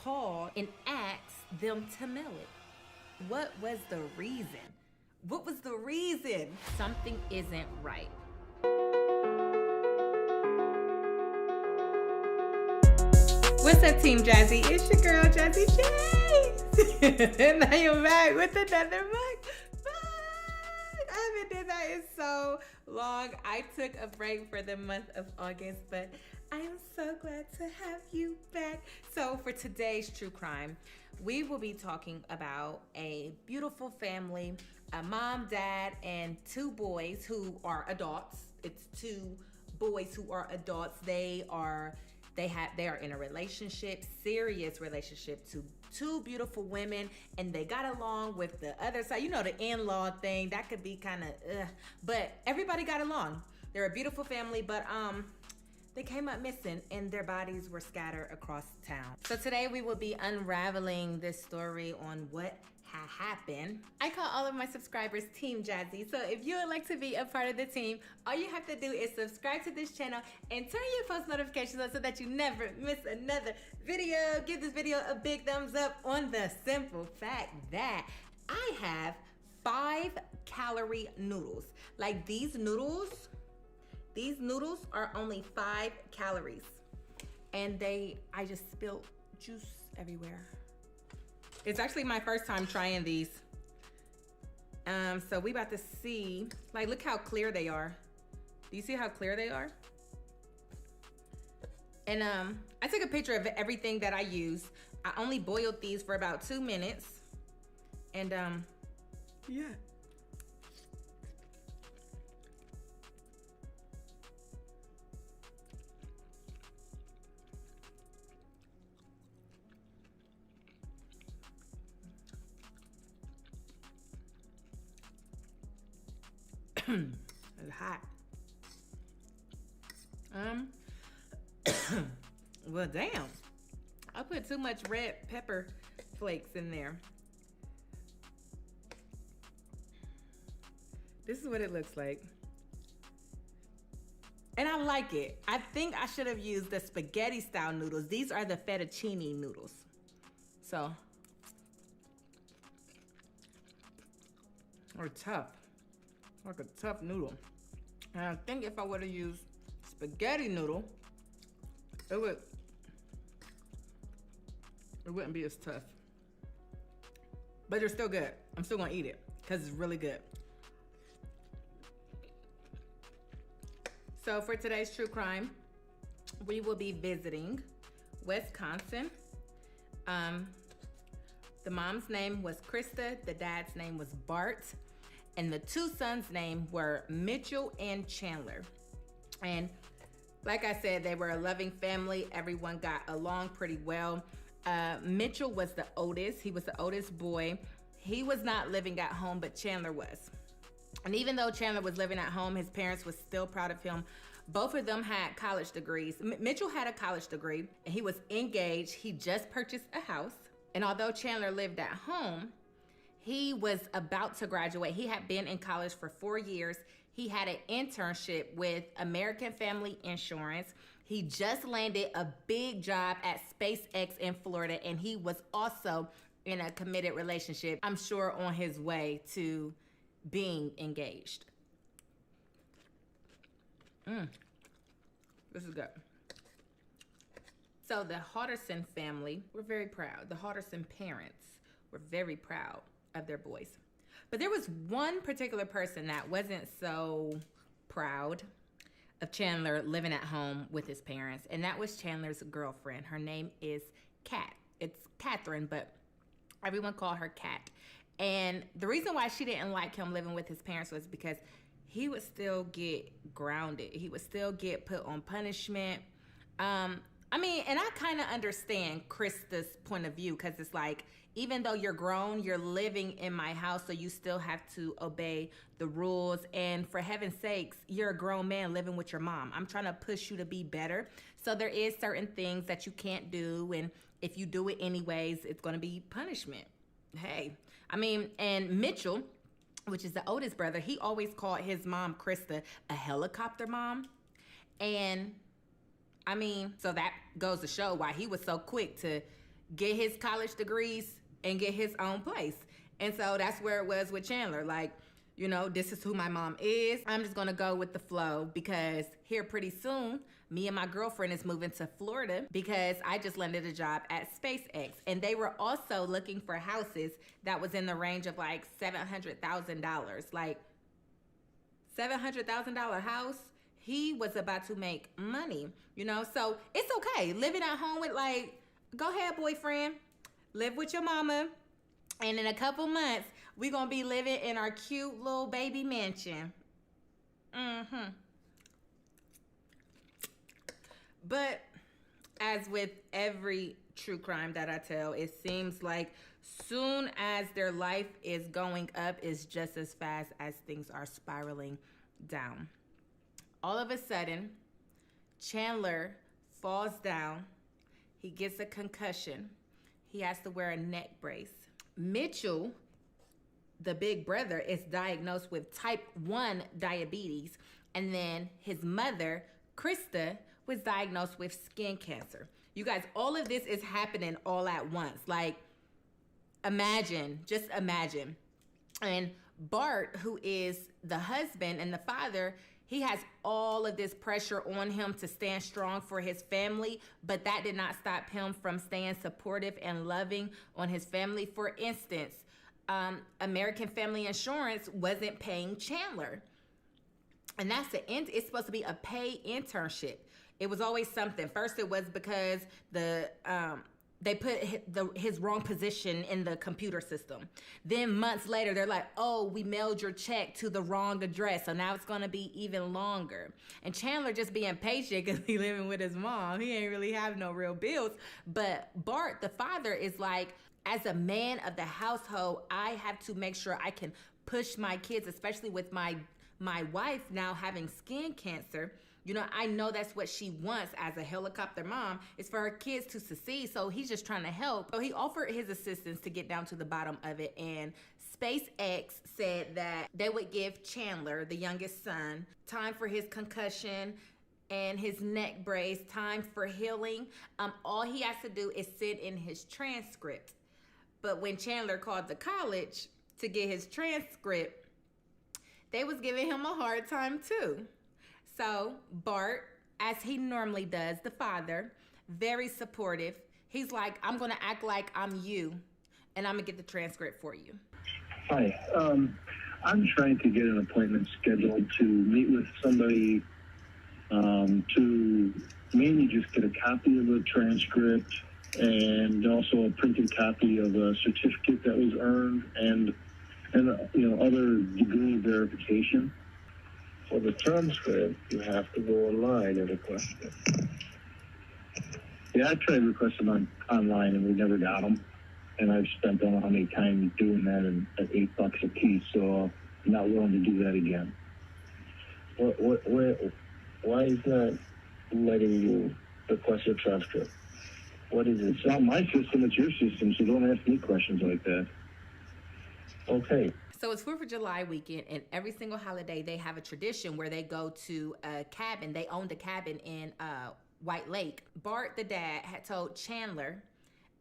call and ask them to mail it. What was the reason? What was the reason? Something isn't right. What's up, Team Jazzy? It's your girl, Jazzy Chase. And I am back with another mukbang. I haven't done that in so long. I took a break for the month of August, but I am so glad to have you back. So for today's true crime, we will be talking about a beautiful family, a mom, dad, and two boys who are adults. It's two boys who are adults. They are in a relationship, serious relationship, to two beautiful women, and they got along with the other side. You know, the in-law thing, that could be kind of but everybody got along. They're a beautiful family, but they came up missing and their bodies were scattered across town. So today we will be unraveling this story on what happened. I call all of my subscribers Team Jazzy. So if you would like to be a part of the team, all you have to do is subscribe to this channel and turn your post notifications on so that you never miss another video. Give this video a big thumbs up on the simple fact that I have 5-calorie noodles. Like these noodles are only 5 calories. And I just spilled juice everywhere. It's actually my first time trying these. So we about to see, like, look how clear they are. Do you see how clear they are? And I took a picture of everything that I use. I only boiled these for about 2 minutes. And yeah. It's hot. Well, damn. I put too much red pepper flakes in there. This is what it looks like. And I like it. I think I should have used the spaghetti style noodles. These are the fettuccine noodles. So, they're tough. Like a tough noodle. And I think if I would have used spaghetti noodle, it wouldn't be as tough. But they're still good. I'm still gonna eat it because it's really good. So for today's true crime, we will be visiting Wisconsin. The mom's name was Krista, the dad's name was Bart, and the two sons' names were Mitchell and Chandler. And like I said, they were a loving family. Everyone got along pretty well. Mitchell was the oldest. He was the oldest boy. He was not living at home, but Chandler was. And even though Chandler was living at home, his parents were still proud of him. Both of them had college degrees. Mitchell had a college degree, and he was engaged. He just purchased a house. And although Chandler lived at home, he was about to graduate. He had been in college for 4 years. He had an internship with American Family Insurance. He just landed a big job at SpaceX in Florida, and he was also in a committed relationship, I'm sure on his way to being engaged. This is good. So the Halderson family were very proud. The Halderson parents were very proud of their boys. But there was one particular person that wasn't so proud of Chandler living at home with his parents, and that was Chandler's girlfriend. Her name is Kat. It's Catherine, but everyone called her Kat. And the reason why she didn't like him living with his parents was because he would still get grounded. He would still get put on punishment. I mean, and I kind of understand Krista's point of view, because it's like, even though you're grown, you're living in my house, so you still have to obey the rules. And for heaven's sakes, you're a grown man living with your mom. I'm trying to push you to be better. So there is certain things that you can't do, and if you do it anyways, it's going to be punishment. Hey, I mean, and Mitchell, which is the oldest brother, he always called his mom, Krista, a helicopter mom. And I mean, so that goes to show why he was so quick to, get his college degrees, and get his own place. And so that's where it was with Chandler. Like, you know, this is who my mom is. I'm just gonna go with the flow because here pretty soon, me and my girlfriend is moving to Florida because I just landed a job at SpaceX. And they were also looking for houses that was in the range of like $700,000. Like, $700,000 house, he was about to make money, you know? So it's okay. Living at home with, like, go ahead, boyfriend, live with your mama. And in a couple months, we're going to be living in our cute little baby mansion. But as with every true crime that I tell, it seems like soon as their life is going up, it's just as fast as things are spiraling down. All of a sudden, Chandler falls down. He gets a concussion. He has to wear a neck brace. Mitchell, the big brother, is diagnosed with type 1 diabetes. And then his mother, Krista, was diagnosed with skin cancer. You guys, all of this is happening all at once. Like, imagine, just imagine. And Bart, who is the husband and the father, he has all of this pressure on him to stand strong for his family, but that did not stop him from staying supportive and loving on his family. For instance, American Family Insurance wasn't paying Chandler. And that's it's supposed to be a paid internship. It was always something. First, it was because they put his wrong position in the computer system. Then months later, they're like, oh, we mailed your check to the wrong address, so now it's going to be even longer. And Chandler just being patient because he living with his mom. He ain't really have no real bills. But Bart, the father, is like, as a man of the household, I have to make sure I can push my kids, especially with my wife now having skin cancer. You know, I know that's what she wants as a helicopter mom, is for her kids to succeed. So he's just trying to help. So he offered his assistance to get down to the bottom of it. And SpaceX said that they would give Chandler, the youngest son, time for his concussion and his neck brace, time for healing. All he has to do is send in his transcript. But when Chandler called the college to get his transcript, they was giving him a hard time too. So Bart, as he normally does, the father, very supportive. He's like, I'm going to act like I'm you, and I'm going to get the transcript for you. Hi. I'm trying to get an appointment scheduled to meet with somebody to mainly just get a copy of the transcript and also a printed copy of a certificate that was earned and other degree verification. For the transcript, you have to go online and request it. Yeah, I tried requesting online and we never got them. And I've spent I don't know how many times doing that at $8 a piece, so I'm not willing to do that again. Why is not letting you request a transcript? What is it? It's not my system, it's your system, so don't ask me questions like that. Okay. So it's 4th of July weekend, and every single holiday they have a tradition where they go to a cabin. They owned a cabin in White Lake. Bart, the dad, had told Chandler,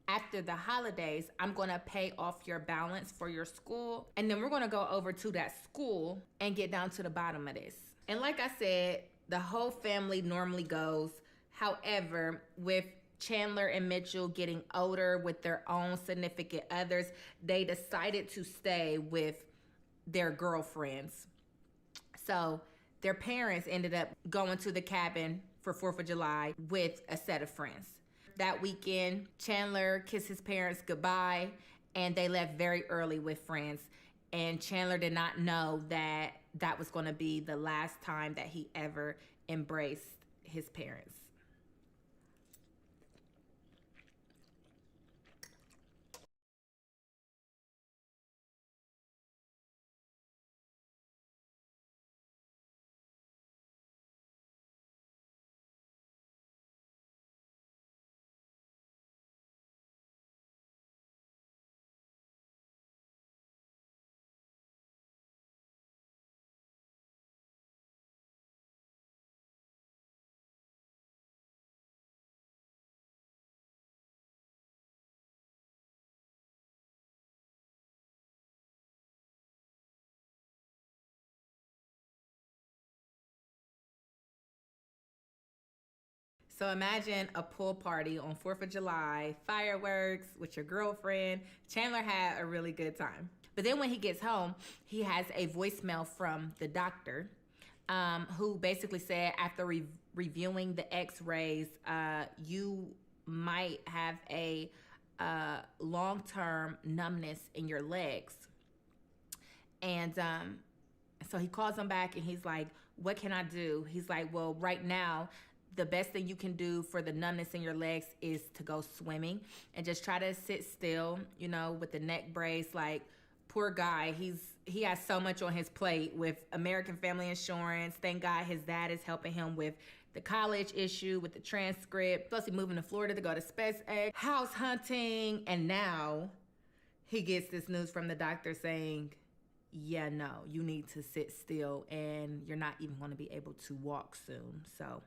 after the holidays, I'm going to pay off your balance for your school, and then we're going to go over to that school and get down to the bottom of this. And like I said, the whole family normally goes. However, with Chandler and Mitchell getting older with their own significant others, they decided to stay with their girlfriends. So their parents ended up going to the cabin for 4th of July with a set of friends. That weekend, Chandler kissed his parents goodbye, and they left very early with friends. And Chandler did not know that that was going to be the last time that he ever embraced his parents. So imagine a pool party on 4th of July, fireworks with your girlfriend. Chandler had a really good time. But then when he gets home, he has a voicemail from the doctor, who basically said after reviewing the x-rays, you might have a long-term numbness in your legs. And so he calls him back and he's like, what can I do? He's like, well, right now, the best thing you can do for the numbness in your legs is to go swimming and just try to sit still, you know, with the neck brace. Like, poor guy, he has so much on his plate with American Family Insurance. Thank God his dad is helping him with the college issue, with the transcript. Plus, he's moving to Florida to go to SpaceX, house hunting, and now he gets this news from the doctor saying, yeah, no, you need to sit still and you're not even going to be able to walk soon. So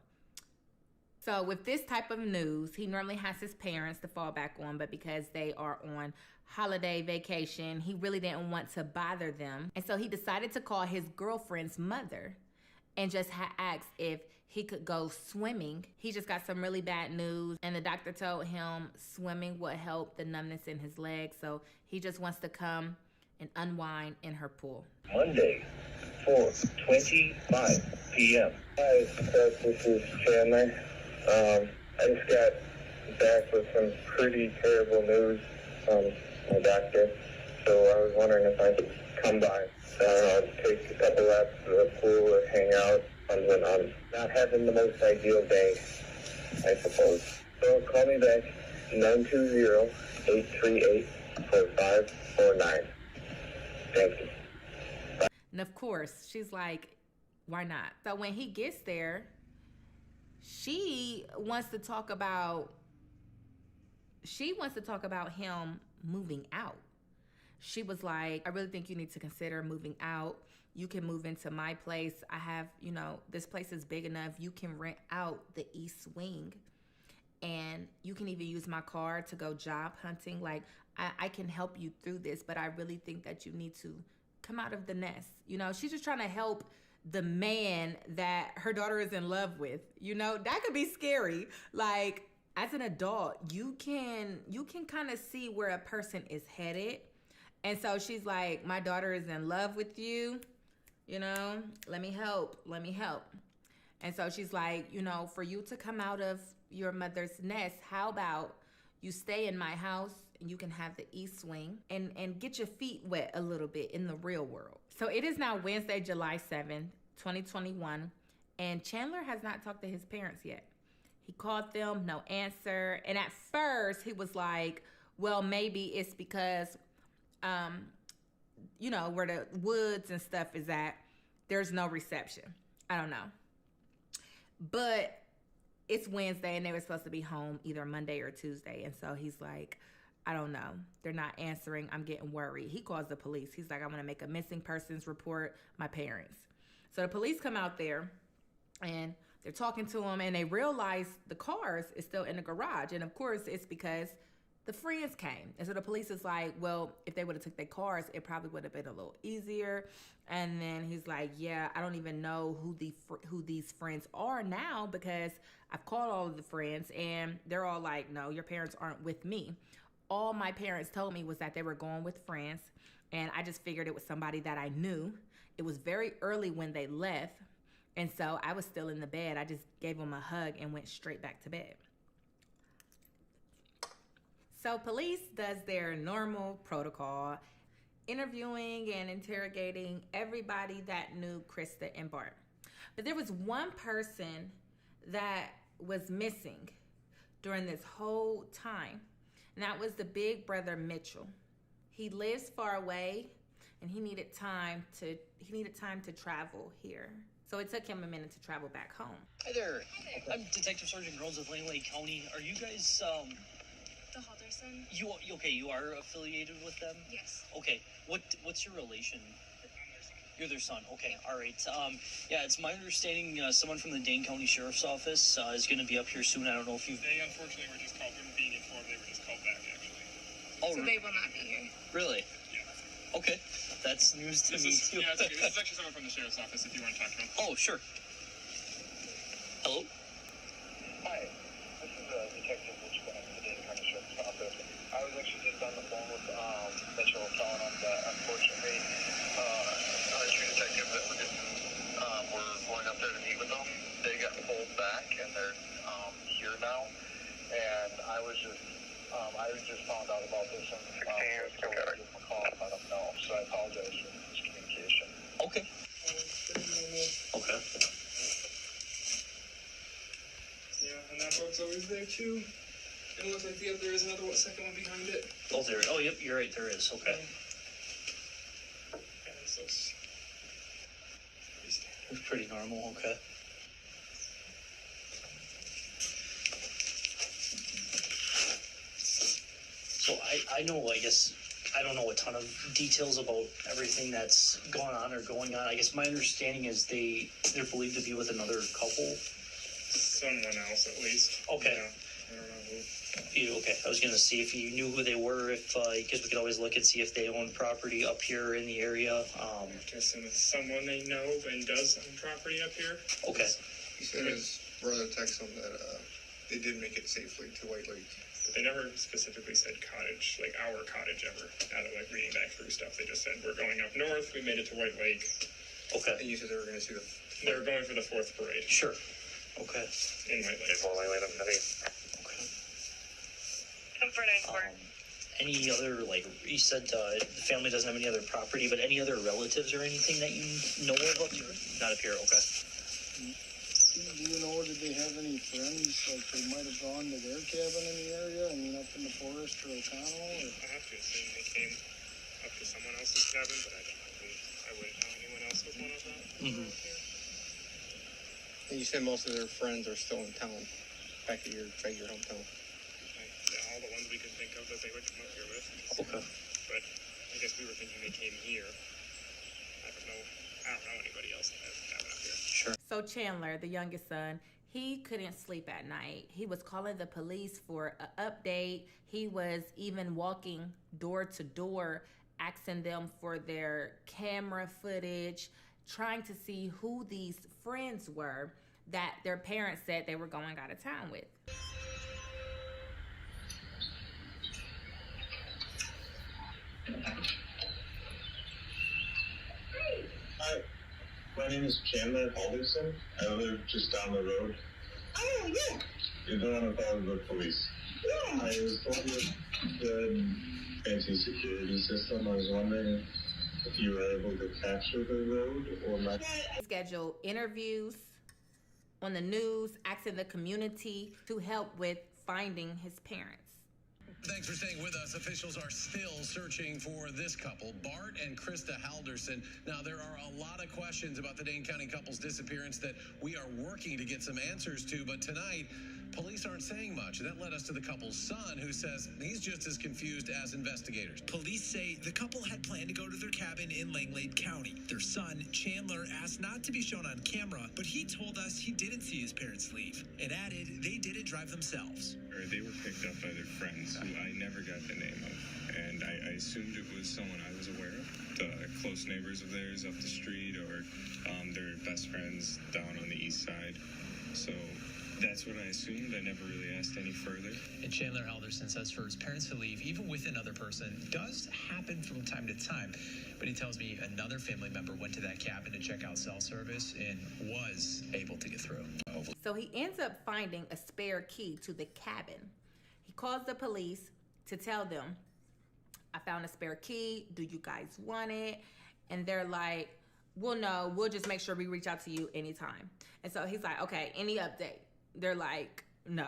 with this type of news, he normally has his parents to fall back on, but because they are on holiday vacation, he really didn't want to bother them. And so he decided to call his girlfriend's mother and just asked if he could go swimming. He just got some really bad news, and the doctor told him swimming would help the numbness in his legs. So he just wants to come and unwind in her pool. Monday, 4:25 p.m. Hi, this is Chandler. I just got back with some pretty terrible news from my doctor, so I was wondering if I could come by. Take a couple laps to the pool or hang out when I'm not having the most ideal day, I suppose. So call me back, 920-838-4549. Thank you. And of course, she's like, why not? So when he gets there, she wants to talk about him moving out. She was like, I really think you need to consider moving out. You can move into my place. I have, you know, this place is big enough. You can rent out the East Wing, and you can even use my car to go job hunting. Like, I can help you through this, but I really think that you need to come out of the nest. You know, she's just trying to help the man that her daughter is in love with. You know, that could be scary. Like, as an adult, you can kind of see where a person is headed. And so she's like, my daughter is in love with you, you know, let me help. And so she's like, you know, for you to come out of your mother's nest, how about you stay in my house and you can have the East Wing and get your feet wet a little bit in the real world. So it is now Wednesday, July 7th, 2021, and Chandler has not talked to his parents yet. He called them, no answer. And at first he was like, well, maybe it's because, you know, where the woods and stuff is at, there's no reception. I don't know. But it's Wednesday and they were supposed to be home either Monday or Tuesday. And so he's like, I don't know. They're not answering. I'm getting worried. He calls the police. He's like, I'm going to make a missing persons report, my parents. So the police come out there and they're talking to him and they realize the cars is still in the garage. And of course, it's because the friends came. And so the police is like, well, if they would have took their cars, it probably would have been a little easier. And then he's like, yeah, I don't even know who these friends are now because I've called all of the friends and they're all like, no, your parents aren't with me. All my parents told me was that they were going with friends, and I just figured it was somebody that I knew. It was very early when they left, and so I was still in the bed. I just gave them a hug and went straight back to bed. So police does their normal protocol, interviewing and interrogating everybody that knew Krista and Bart. But there was one person that was missing during this whole time. And that was the big brother Mitchell. He lives far away and he needed time to travel here. So it took him a minute to travel back home. Hi there. I'm Detective Sergeant Groves of Langley County. Are you guys The Halderson? You are affiliated with them? Yes. Okay. What's your relation? You're their son. Okay. All right. Yeah, it's my understanding someone from the Dane County Sheriff's Office is going to be up here soon. I don't know if you've... They unfortunately were just called, from being informed, they were just called back, actually. Oh, So they will not be here. really? Yeah. Okay. That's news to me, too. Yeah, it's okay. This is actually someone from the Sheriff's Office, if you want to talk to him. Oh, sure. Hello? Hi, just on the phone with Mitchell telling him that unfortunately our two detectives that were going up there to meet with them, they got pulled back and they're here now. And I just found out about this and so I told him to call and let him know. So I apologize for the miscommunication. Okay. Okay. Yeah, and that boat's always there too. And it looks like there is another second one behind it. Oh, there. Oh, yep. You're right. There is. Okay. Yeah, so it's pretty standard. It's pretty normal. Okay. So I know. I guess I don't know a ton of details about everything that's gone on or going on. I guess my understanding is they're believed to be with another couple. Someone else, at least. Okay. Yeah, I don't know who. Okay, I was gonna see if you knew who they were, if because we could always look and see if they own property up here in the area. I have to assume it's someone they know and does own property up here. Okay. He said his brother texted him that they did make it safely to White Lake. But they never specifically said cottage, like our cottage ever. Out of like reading back through stuff, they just said we're going up north. We made it to White Lake. Okay. And you said they were going to see the. They were going for the 4th parade. Sure. Okay. In White Lake. Okay. Any other, like you said, the family doesn't have any other property, but any other relatives or anything that you know of up here? Not up here. Okay. Do you know, did they have any friends, like they might have gone to their cabin in the area? I mean, up in the forest or O'Connell? Or? I have to assume they came up to someone else's cabin, but I don't know who. I wouldn't know anyone else with one of that. Mm-hmm. And you said most of their friends are still in town, back at your hometown. Yeah, all the ones we could think of that they would come up here with. Okay. But I guess we were thinking they came here. I don't know anybody else that has a cabin up here. Sure. So Chandler, the youngest son, he couldn't sleep at night. He was calling the police for an update. He was even walking door to door, asking them for their camera footage, trying to see who these friends were that their parents said they were going out of town with. Hi, my name is Chandler Halderson. I live just down the road. Oh, yeah. You don't want to call the police. Yeah. I was told with the fancy security system. I was wondering if you were able to capture the road or not. Schedule interviews on the news, asking the community to help with finding his parents. Thanks for staying with us. Officials are still searching for this couple, Bart and Krista Halderson. Now, there are a lot of questions about the Dane County couple's disappearance that we are working to get some answers to, but tonight, police aren't saying much. That led us to the couple's son, who says he's just as confused as investigators. Police say the couple had planned to go to their cabin in Langlade County. Their son, Chandler, asked not to be shown on camera, but he told us he didn't see his parents leave and added they didn't drive themselves. They were picked up by their friends, who I never got the name of, and I assumed it was someone I was aware of. Close neighbors of theirs up the street, or their best friends down on the east side. So that's what I assumed. I never really asked any further. And Chandler Halderson says for his parents to leave, even with another person, does happen from time to time. But he tells me another family member went to that cabin to check out cell service and was able to get through. So he ends up finding a spare key to the cabin. He calls the police to tell them, I found a spare key. Do you guys want it? And they're like, well, no, we'll just make sure we reach out to you anytime. And so he's like, okay, any update? They're like, no,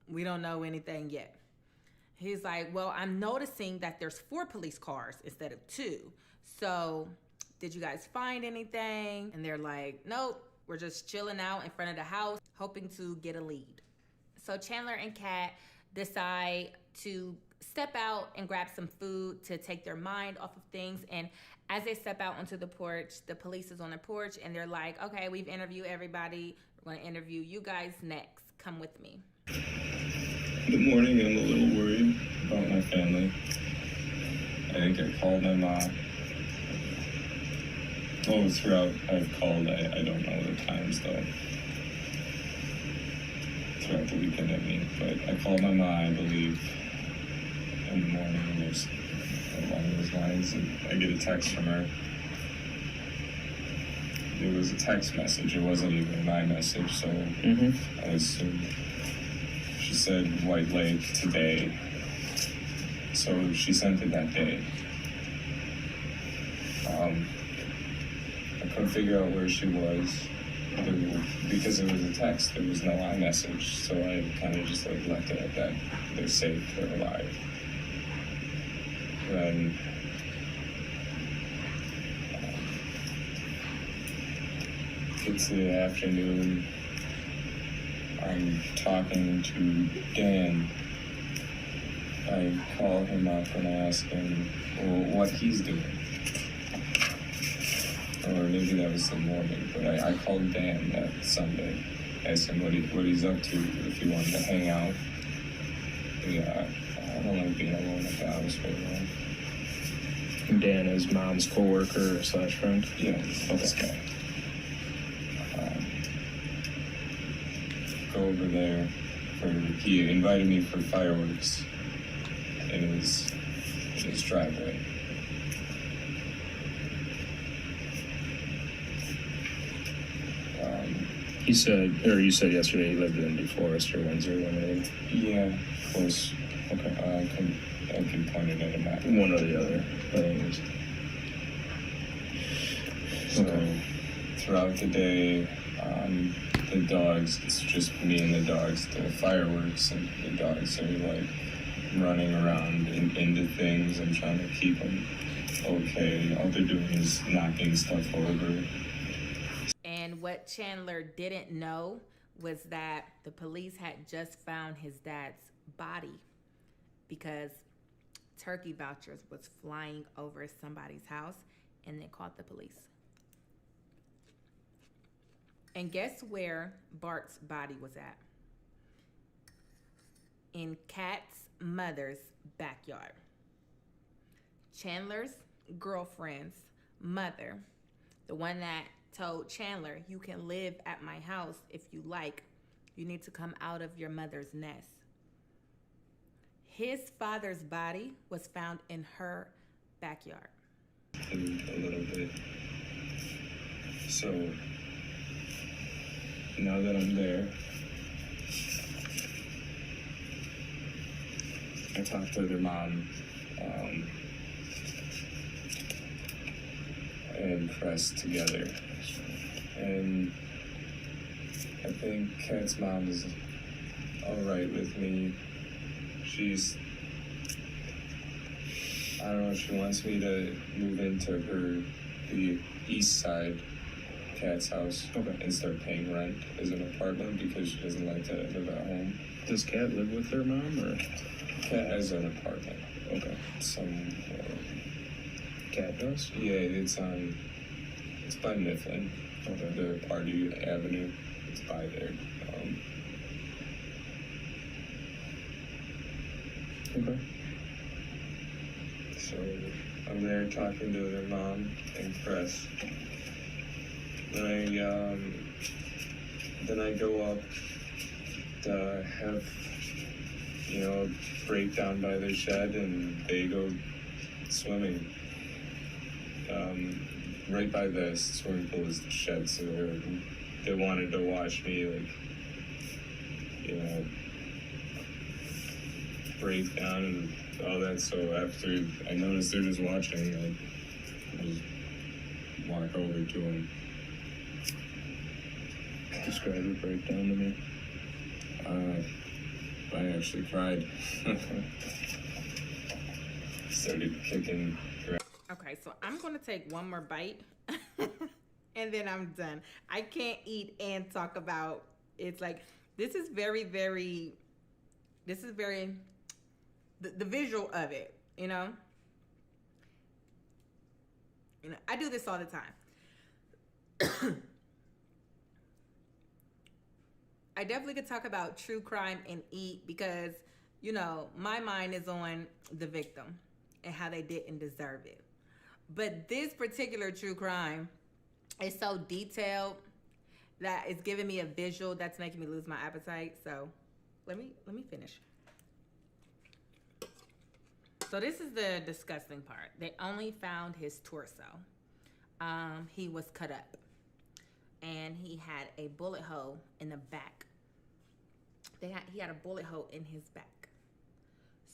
we don't know anything yet. He's like, well, I'm noticing that there's 4 police cars instead of 2. So did you guys find anything? And they're like, nope, we're just chilling out in front of the house, hoping to get a lead. So Chandler and Kat decide to step out and grab some food to take their mind off of things. And as they step out onto the porch, the police is on the porch and they're like, okay, we've interviewed everybody. We're going to interview you guys next. Come with me. Good morning. I'm a little worried about my family. I think I called my mom. Oh, throughout I've called, I don't know the times though. Throughout the weekend, I mean. But I called my mom, I believe, in the morning, and there's along those lines, and I get a text from her. It was a text message. It wasn't even my message, so I assumed. She said White Lake today, so she sent it that day. I couldn't figure out where she was because it was a text. There was no iMessage, so I kind of just like left it at that. They're safe. They're alive. Then gets to the afternoon. I'm talking to Dan. I call him up and ask him what he's doing. Or maybe that was the morning, but I called Dan that Sunday, asked him what he's up to, if he wanted to hang out. Yeah, I don't like being alone at the house very long. Dan is mom's coworker slash friend? Yeah, this guy. Go over there he invited me for fireworks in his driveway. You said yesterday he lived in DeForest or Windsor, one of the... Yeah, close. Okay. I can point it at a map. One or the other, I think it is. So, throughout the day, the dogs, it's just me and the dogs, the fireworks, and the dogs are like running around into things and trying to keep them okay. All they're doing is knocking stuff over. And what Chandler didn't know was that the police had just found his dad's body because turkey vouchers was flying over somebody's house, and they called the police. And guess where Bart's body was at? In Kat's mother's backyard. Chandler's girlfriend's mother, the one that told Chandler, you can live at my house if you like. You need to come out of your mother's nest. His father's body was found in her backyard. A little bit. So, now that I'm there, I talked to their mom and Cress together. And I think Kat's mom is all right with me. I don't know, she wants me to move into the east side, Kat's house, and start paying rent as an apartment because she doesn't like to live at home. Does Kat live with her mom, or? Kat has an apartment. Okay. Kat does? Yeah, it's by Mifflin. Okay. The Party Avenue. It's by there. Okay. So I'm there talking to their mom and Chris. Then I go up to have, a breakdown by their shed, and they go swimming. Right by the swimming pool is the shed, so they wanted to watch me, break down and all that. So after I noticed they're just watching, I just walk over to them. Describe the breakdown to me. I actually cried. Started kicking. Okay, so I'm gonna take one more bite and then I'm done. I can't eat and talk about, it's like, this is very, the visual of it, I do this all the time. I definitely could talk about true crime and eat because, my mind is on the victim and how they didn't deserve it. But this particular true crime is so detailed that it's giving me a visual that's making me lose my appetite. So let me finish. So this is the disgusting part. They only found his torso. He was cut up. And he had a bullet hole in the back. He had a bullet hole in his back.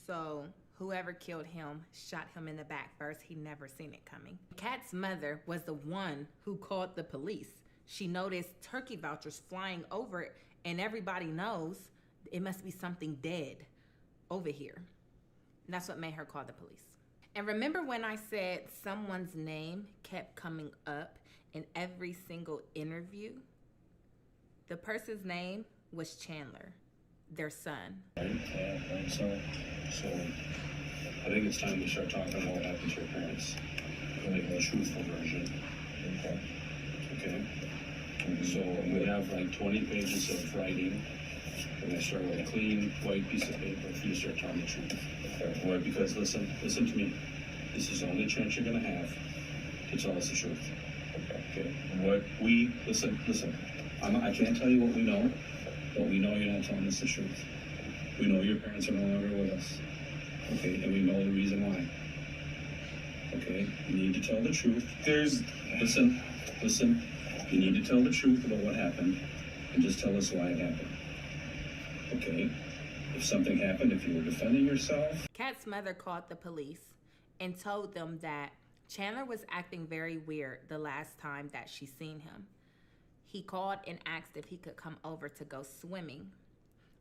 So whoever killed him shot him in the back first. He never seen it coming. Kat's mother was the one who called the police. She noticed turkey vouchers flying over it, and everybody knows it must be something dead over here. And that's what made her call the police. And remember when I said someone's name kept coming up in every single interview? The person's name was Chandler, their son. Right. So I think it's time to start talking about what happened to your parents. Like the truthful version. Okay. So we have like 20 pages of writing. We're gonna start with a clean white piece of paper if you start telling the truth. Why? Because listen to me. This is the only chance you're gonna have to tell us the truth. Okay. What we listen. I can't tell you what we know, but we know you're not telling us the truth. We know your parents are no longer with us. Okay, and we know the reason why. Okay, you need to tell the truth. Listen. You need to tell the truth about what happened, and just tell us why it happened. Okay. If something happened, if you were defending yourself. Kat's mother called the police and told them that Chandler was acting very weird the last time that she seen him. He called and asked if he could come over to go swimming.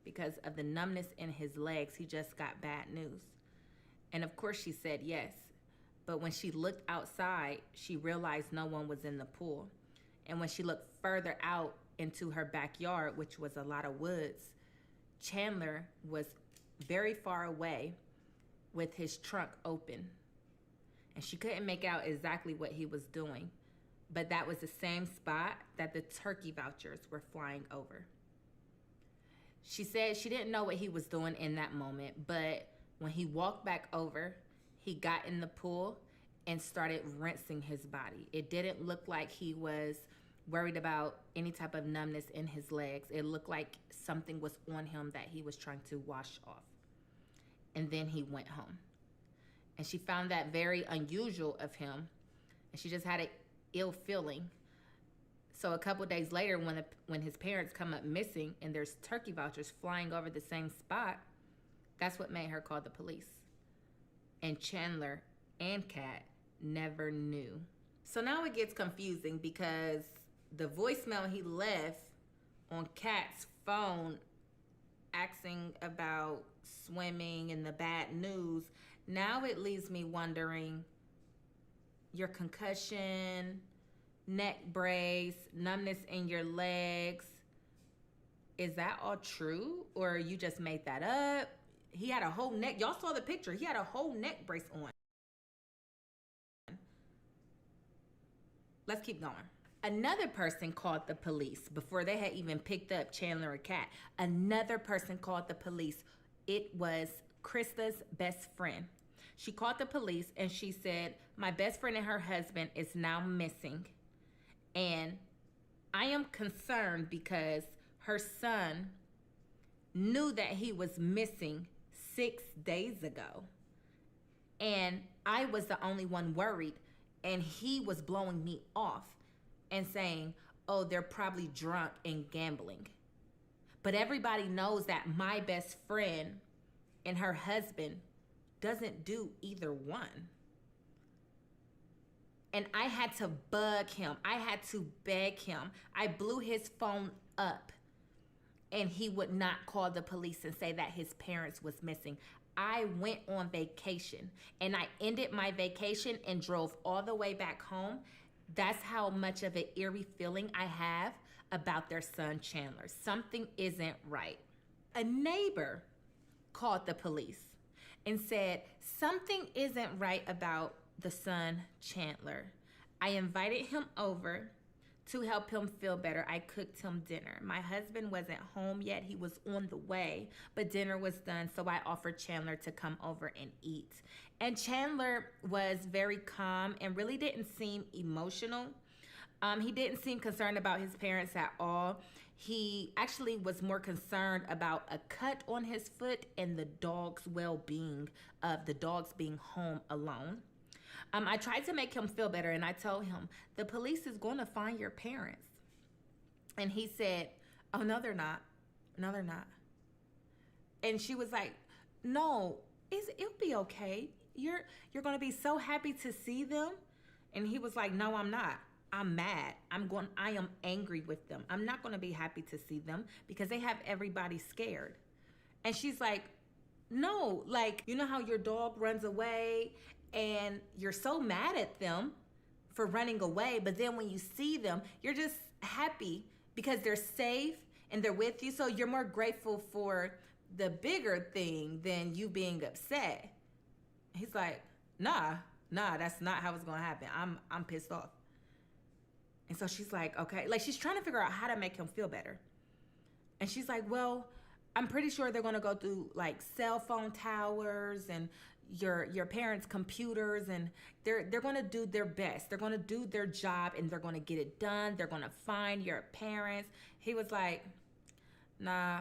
Because of the numbness in his legs, he just got bad news. And of course she said yes. But when she looked outside, she realized no one was in the pool. And when she looked further out into her backyard, which was a lot of woods, Chandler was very far away with his trunk open. And she couldn't make out exactly what he was doing. But that was the same spot that the turkey vouchers were flying over. She said she didn't know what he was doing in that moment, but when he walked back over, he got in the pool and started rinsing his body. It didn't look like he was worried about any type of numbness in his legs. It looked like something was on him that he was trying to wash off. And then he went home. And she found that very unusual of him. And she just had an ill feeling. So a couple days later, when his parents come up missing and there's turkey vouchers flying over the same spot, that's what made her call the police. And Chandler and Kat never knew. So now it gets confusing because the voicemail he left on Kat's phone asking about swimming and the bad news, now it leaves me wondering, your concussion, neck brace, numbness in your legs, is that all true? Or you just made that up? He had a whole neck, y'all saw the picture, he had a whole neck brace on. Let's keep going. Another person called the police before they had even picked up Chandler or Kat. Another person called the police. It was Krista's best friend. She called the police and she said, my best friend and her husband is now missing. And I am concerned because her son knew that he was missing 6 days ago. And I was the only one worried. And he was blowing me off and saying, oh, they're probably drunk and gambling. But everybody knows that my best friend and her husband doesn't do either one. And I had to bug him. I had to beg him. I blew his phone up and he would not call the police and say that his parents was missing. I went on vacation and I ended my vacation and drove all the way back home. That's how much of an eerie feeling I have about their son, Chandler. Something isn't right. A neighbor called the police and said, something isn't right about the son, Chandler. I invited him over to help him feel better. I cooked him dinner. My husband wasn't home yet. He was on the way, but dinner was done, so I offered Chandler to come over and eat. And Chandler was very calm and really didn't seem emotional. He didn't seem concerned about his parents at all. he actually was more concerned about a cut on his foot and the dog's well-being of the dogs being home alone. I tried to make him feel better, and I told him, the police is going to find your parents. And he said, oh, no, they're not. No, they're not. And she was like, no, it'll be okay. You're going to be so happy to see them. And he was like, no, I'm not. I'm mad. I am angry with them. I'm not going to be happy to see them because they have everybody scared. And she's like, no, like, you know how your dog runs away and you're so mad at them for running away, but then when you see them, you're just happy because they're safe and they're with you. So you're more grateful for the bigger thing than you being upset. He's like, nah, that's not how it's going to happen. I'm pissed off. And so she's like, okay. Like, she's trying to figure out how to make him feel better. And she's like, well, I'm pretty sure they're going to go through, like, cell phone towers and your parents' computers, and they're going to do their best. They're going to do their job, and they're going to get it done. They're going to find your parents. He was like, nah,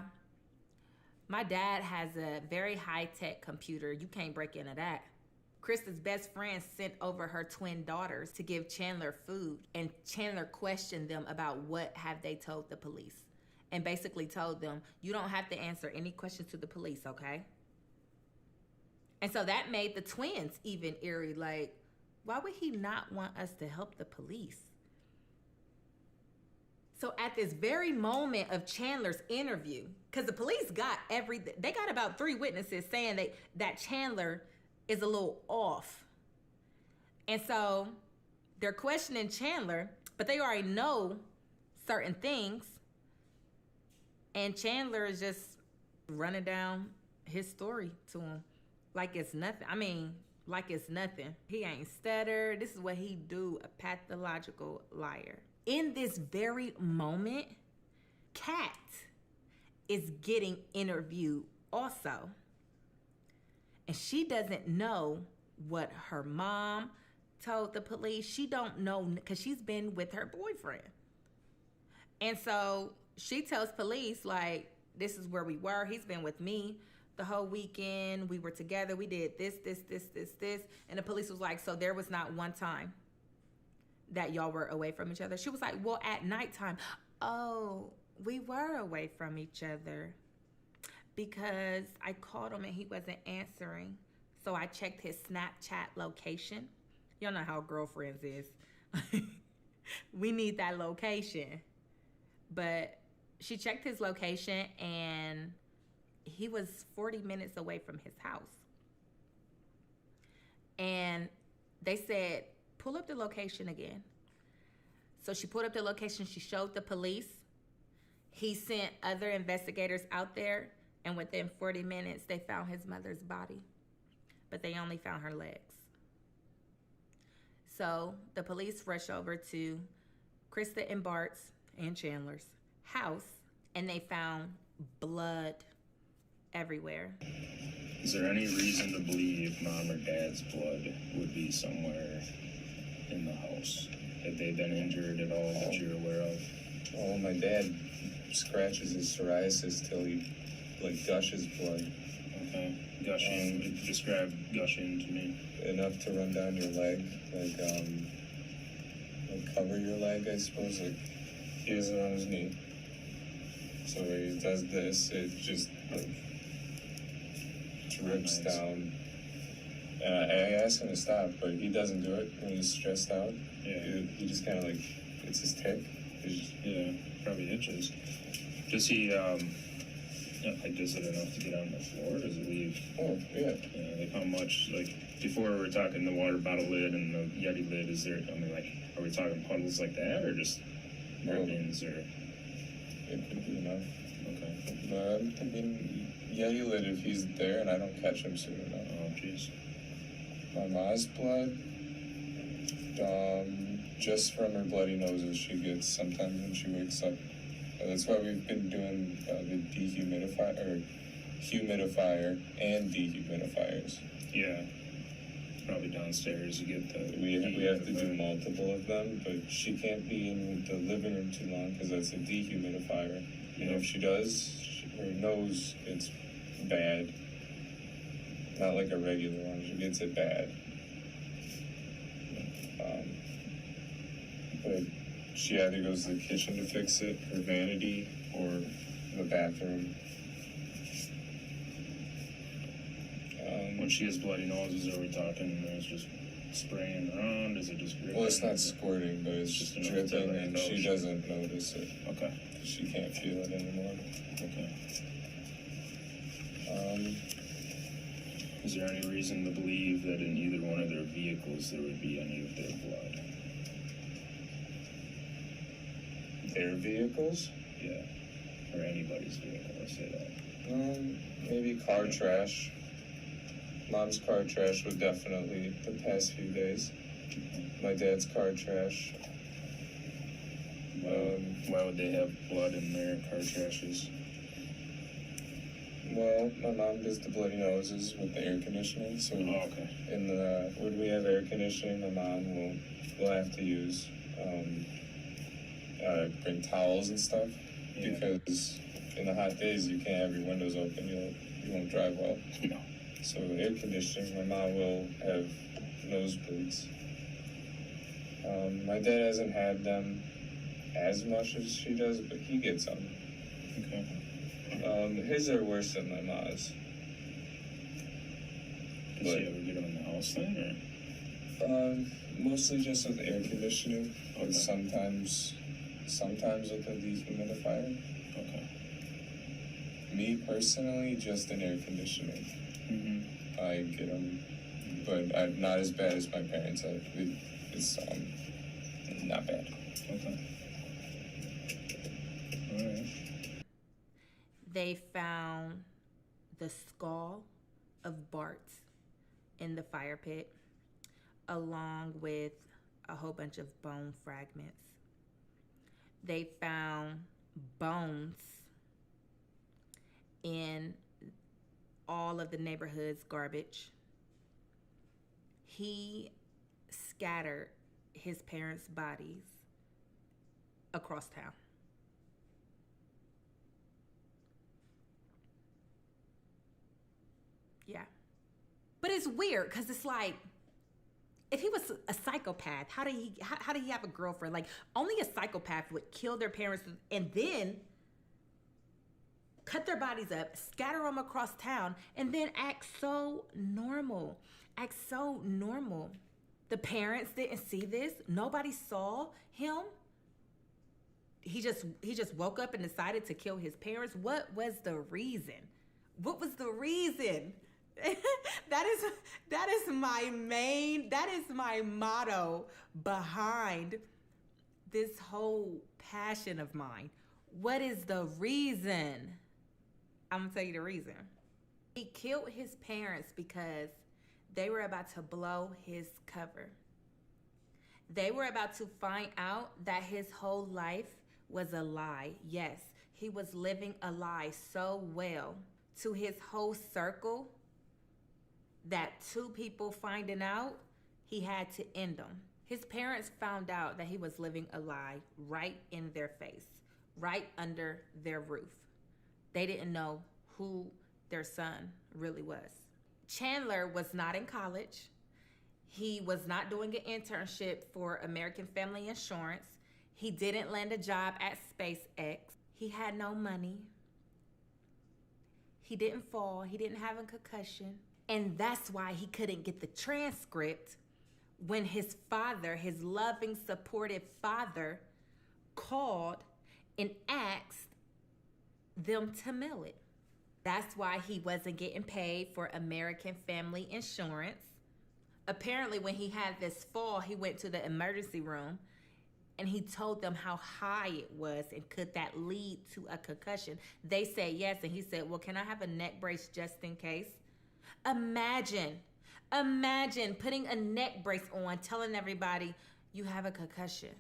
my dad has a very high-tech computer. You can't break into that. Krista's best friend sent over her twin daughters to give Chandler food, and Chandler questioned them about what have they told the police, and basically told them, you don't have to answer any questions to the police, okay? And so that made the twins even eerie, like, why would he not want us to help the police? So at this very moment of Chandler's interview, because the police got they got about 3 witnesses saying that Chandler is a little off. And so they're questioning Chandler, but they already know certain things. And Chandler is just running down his story to him like it's nothing. I mean, like it's nothing. He ain't stutter. This is what he do, a pathological liar. In this very moment, Kat is getting interviewed also. And she doesn't know what her mom told the police. She don't know because she's been with her boyfriend. And so she tells police, like, this is where we were. He's been with me the whole weekend. We were together. We did this. And the police was like, so there was not one time that y'all were away from each other? She was like, well, at nighttime. Oh, we were away from each other because I called him and he wasn't answering. So I checked his Snapchat location. Y'all know how girlfriends is. We need that location. But she checked his location and he was 40 minutes away from his house. And they said, pull up the location again. So she pulled up the location. She showed the police. He sent other investigators out there. And within 40 minutes, they found his mother's body. But they only found her legs. So the police rush over to Krista and Bart's and Chandler's house. And they found blood everywhere. Is there any reason to believe mom or dad's blood would be somewhere in the house? Have they been injured at all that you're aware of? Oh, my dad scratches his psoriasis till he, gushes blood. Okay. Gushing, describe gushing to me. Enough to run down your leg, cover your leg, I suppose. He has it on his knee. So he does this, it just, drips down. I asked him to stop, but he doesn't do it when he's stressed out. Yeah. He just kind of it's his tick. Yeah, probably itches. Does he, does it enough to get on the floor? Does it leave? Oh, yeah. How much, before we were talking the water bottle lid and the Yeti lid, is there, are we talking puddles like that, or just ribbons, or? It could be enough. Okay. Yeti lid, if he's there and I don't catch him soon enough. Oh, jeez. My mom's blood, just from her bloody noses she gets sometimes when she wakes up. That's why we've been doing the humidifier and dehumidifiers. Yeah. probably downstairs to get the. We have to do multiple of them, but she can't be in the living room too long because that's a dehumidifier. And if she does, her nose gets bad. Not like a regular one. She gets it bad. But she either goes to the kitchen to fix it, her vanity, or the bathroom. When she has bloody noses, are we talking it's just spraying around? Is it just dripping? Well, it's not squirting, but it's just dripping, and she doesn't notice it. Okay. She can't feel it anymore. Okay. Is there any reason to believe that in either one of their vehicles there would be any of their blood? Their vehicles? Yeah. Or anybody's vehicle, let's say that. Maybe car trash. Mom's car trash would definitely the past few days. My dad's car trash. Why would they have blood in their car trashes? Well, my mom does the bloody noses with the air conditioning, so when we have air conditioning, my mom will have to use bring towels and stuff because in the hot days you can't have your windows open, you won't drive well. No. So air conditioning, my mom will have nosebleeds. My dad hasn't had them as much as she does, but he gets them. Okay. His are worse than my mom's. Does she ever get them in the house then, or? Mostly just with air conditioning, but sometimes with a dehumidifier. Okay. Me personally, just an air conditioning. I get them, but not as bad as my parents have. It's not bad. Okay. All right. They found the skull of Bart in the fire pit, along with a whole bunch of bone fragments. They found bones in all of the neighborhood's garbage. He scattered his parents' bodies across town. Yeah. But it's weird because it's like, if he was a psychopath, how did he have a girlfriend? Like, only a psychopath would kill their parents and then cut their bodies up, scatter them across town, and then act so normal. The parents didn't see this. Nobody saw him. He just woke up and decided to kill his parents. What was the reason? That is my motto behind this whole passion of mine. What is the reason? I'm gonna tell you the reason. He killed his parents because they were about to blow his cover. They were about to find out that his whole life was a lie. Yes, he was living a lie so well to his whole circle that 2 people finding out, he had to end them. His parents found out that he was living a lie right in their face, right under their roof. They didn't know who their son really was. Chandler was not in college. He was not doing an internship for American Family Insurance. He didn't land a job at SpaceX. He had no money. He didn't fall. He didn't have a concussion. And that's why he couldn't get the transcript when his father, his loving, supportive father, called and asked them to mail it. That's why he wasn't getting paid for American Family Insurance. Apparently, when he had this fall, he went to the emergency room and he told them how high it was and could that lead to a concussion. They said yes, and he said, well, can I have a neck brace just in case? Imagine putting a neck brace on, telling everybody you have a concussion.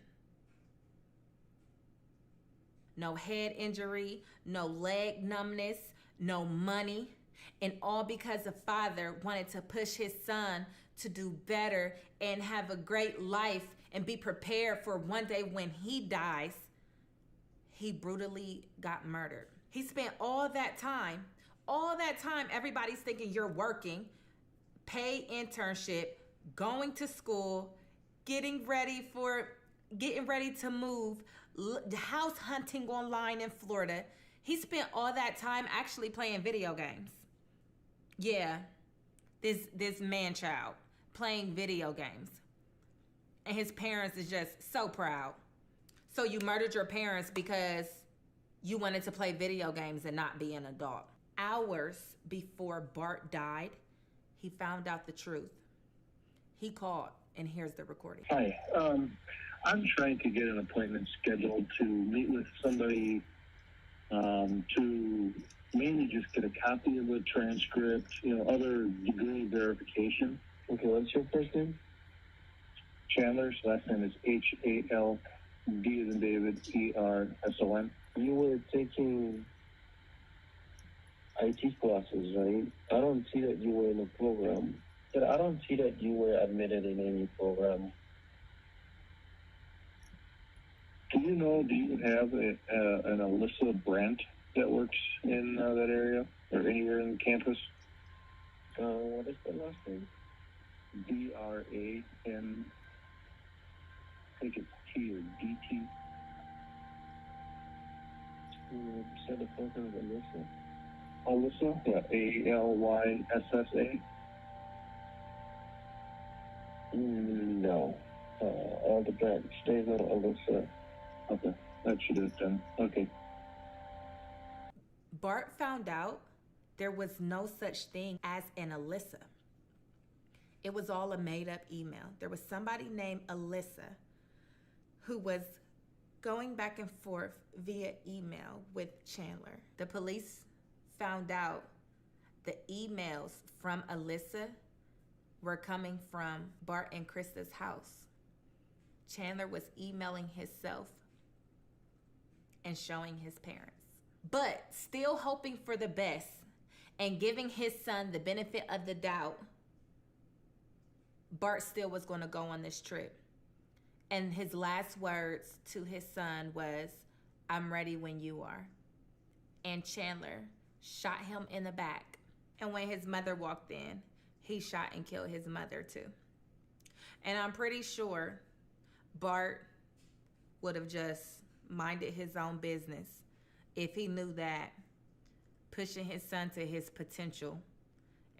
No head injury, no leg numbness, no money, and all because the father wanted to push his son to do better and have a great life and be prepared for one day when he dies, he brutally got murdered. He spent all that time, everybody's thinking you're working, paid internship, going to school, getting ready to move, house hunting online in Florida. He spent all that time actually playing video games. Yeah, this man-child playing video games. And his parents is just so proud. So you murdered your parents because you wanted to play video games and not be an adult. Hours before Bart died, he found out the truth. He called, and here's the recording. Hi, I'm trying to get an appointment scheduled to meet with somebody to mainly just get a copy of the transcript, other degree verification. Okay, what's your first name? Chandler's last name is Hald, D as in David, ERSON. You were taking IT classes, right? I don't see that you were in a program. But I don't see that you were admitted in any program. Do you have an Alyssa Brandt that works in that area or anywhere in the campus? What is the last name? BRAN. I think it's T or DT. You said the first name is Alyssa? Alyssa? Yeah, ALYSSA. No. All the branch. There's no Alyssa. Okay, that should have done. Okay. Bart found out there was no such thing as an Alyssa. It was all a made-up email. There was somebody named Alyssa who was going back and forth via email with Chandler. The police found out the emails from Alyssa were coming from Bart and Krista's house. Chandler was emailing himself and showing his parents, but still hoping for the best and giving his son the benefit of the doubt. Bart still was going to go on this trip. And his last words to his son was, "I'm ready when you are." And Chandler shot him in the back. And when his mother walked in, he shot and killed his mother too. And I'm pretty sure Bart would have just minded his own business if he knew that pushing his son to his potential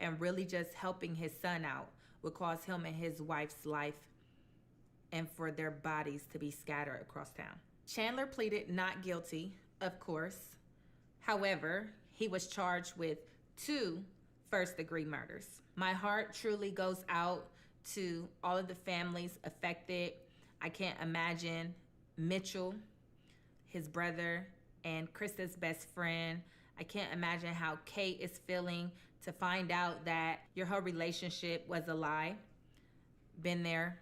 and really just helping his son out would cause him and his wife's life and for their bodies to be scattered across town. Chandler pleaded not guilty, of course. However, he was charged with 2 first-degree murders. My heart truly goes out to all of the families affected. I can't imagine Mitchell, his brother, and Krista's best friend. I can't imagine how Kate is feeling to find out that your whole relationship was a lie. Been there.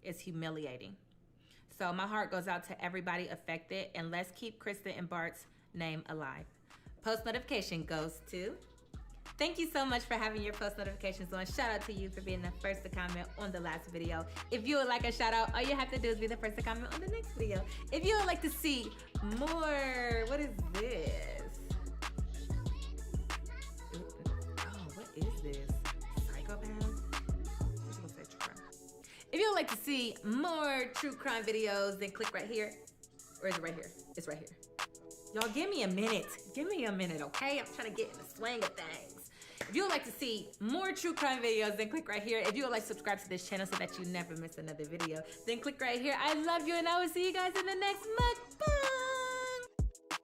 It's humiliating. So my heart goes out to everybody affected, and let's keep Krista and Bart's name alive. Post notification goes to... Thank you so much for having your post notifications on. Shout out to you for being the first to comment on the last video. If you would like a shout out, all you have to do is be the first to comment on the next video. If you would like to see more, what is this? Oh, what is this? Psychopath? If you would like to see more true crime videos, then click right here. Or is it right here? It's right here. Y'all, give me a minute. Give me a minute, okay? I'm trying to get in the swing of things. If you would like to see more true crime videos, then click right here. If you would like to subscribe to this channel so that you never miss another video, then click right here. I love you, and I will see you guys in the next mukbang.